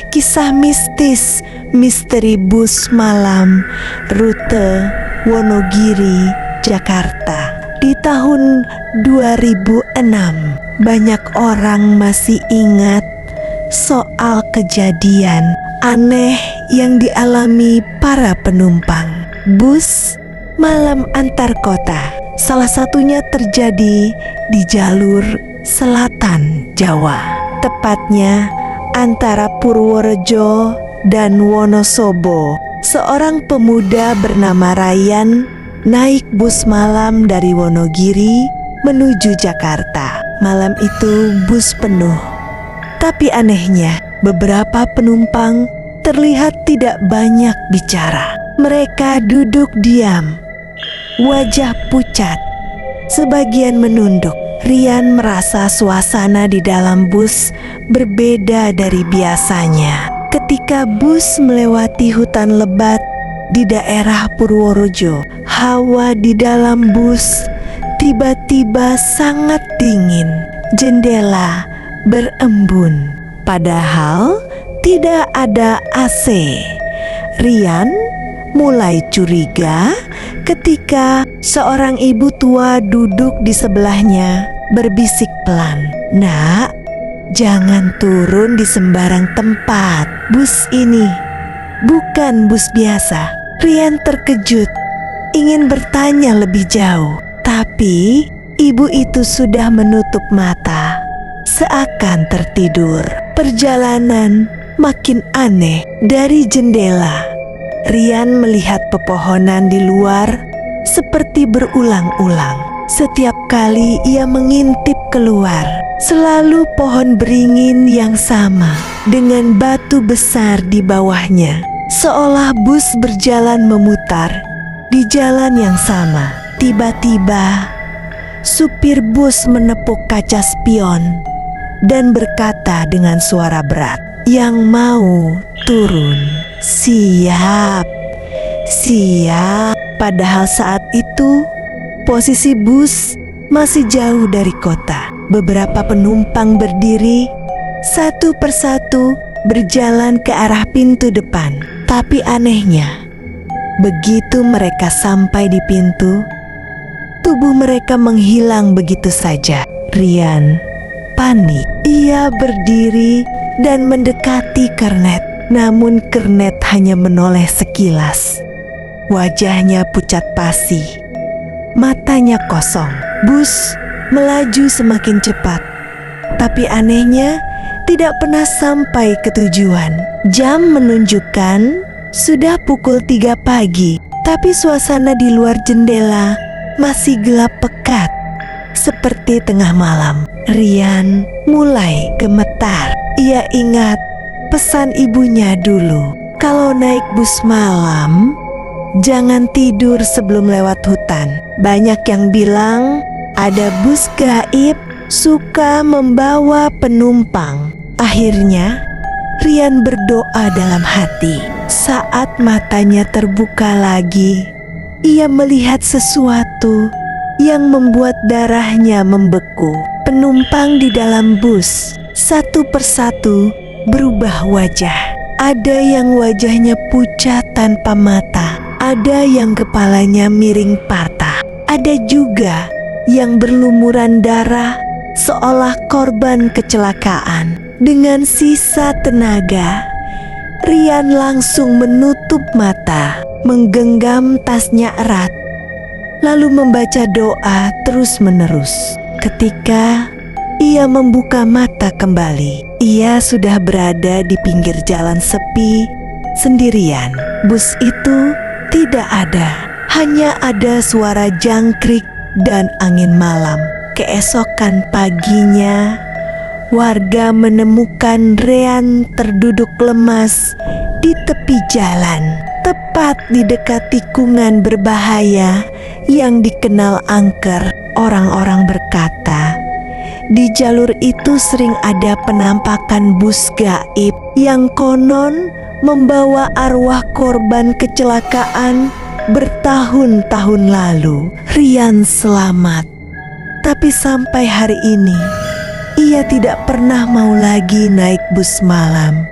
kisah mistis misteri bus malam rute Wonogiri, Jakarta. Di tahun 2006, banyak orang masih ingat soal kejadian aneh yang dialami para penumpang bus malam antar kota. Salah satunya terjadi di jalur selatan Jawa, tepatnya antara Purworejo dan Wonosobo. Seorang pemuda bernama Ryan naik bus malam dari Wonogiri menuju Jakarta. Malam itu bus penuh, tapi anehnya beberapa penumpang terlihat tidak banyak bicara. Mereka duduk diam, wajah pucat, sebagian menunduk. Ryan merasa suasana di dalam bus berbeda dari biasanya. Ketika bus melewati hutan lebat di daerah Purworejo, hawa di dalam bus tiba-tiba sangat dingin. Jendela berembun, padahal tidak ada AC. Ryan mulai curiga ketika seorang ibu tua duduk di sebelahnya berbisik pelan, "Nak, jangan turun di sembarang tempat. Bus ini bukan bus biasa." Ryan terkejut, ingin bertanya lebih jauh, tapi ibu itu sudah menutup mata, seakan tertidur. Perjalanan makin aneh. Dari jendela, Ryan melihat pepohonan di luar seperti berulang-ulang. Setiap kali ia mengintip keluar, selalu pohon beringin yang sama dengan batu besar di bawahnya. Seolah bus berjalan memutar di jalan yang sama. Tiba-tiba, supir bus menepuk kaca spion dan berkata dengan suara berat, "Yang mau turun, siap, siap." Padahal saat itu posisi bus masih jauh dari kota. Beberapa penumpang berdiri satu persatu berjalan ke arah pintu depan. Tapi anehnya, begitu mereka sampai di pintu, tubuh mereka menghilang begitu saja. Ryan panik. Ia berdiri dan mendekati kernet, namun kernet hanya menoleh sekilas. Wajahnya pucat pasi, matanya kosong. Bus melaju semakin cepat, tapi anehnya tidak pernah sampai ke tujuan. Jam menunjukkan sudah pukul 3 pagi, tapi suasana di luar jendela masih gelap pekat, seperti tengah malam. Ryan mulai gemetar. Ia ingat pesan ibunya dulu, kalau naik bus malam, jangan tidur sebelum lewat hutan. Banyak yang bilang ada bus gaib suka membawa penumpang. Akhirnya, Ryan berdoa dalam hati. Saat matanya terbuka lagi, ia melihat sesuatu yang membuat darahnya membeku. Penumpang di dalam bus satu persatu berubah wajah. Ada yang wajahnya pucat tanpa mata, ada yang kepalanya miring patah, ada juga yang berlumuran darah seolah korban kecelakaan. Dengan sisa tenaga, Ryan langsung menutup mata, menggenggam tasnya erat, lalu membaca doa terus-menerus. Ketika ia membuka mata kembali, ia sudah berada di pinggir jalan sepi, sendirian. Bus itu tidak ada, hanya ada suara jangkrik dan angin malam. Keesokan paginya, warga menemukan Ryan terduduk lemas di tepi jalan, tepat di dekat tikungan berbahaya yang dikenal angker. Orang-orang berkata, di jalur itu sering ada penampakan bus gaib yang konon membawa arwah korban kecelakaan bertahun-tahun lalu. Ryan selamat, tapi sampai hari ini ia tidak pernah mau lagi naik bus malam.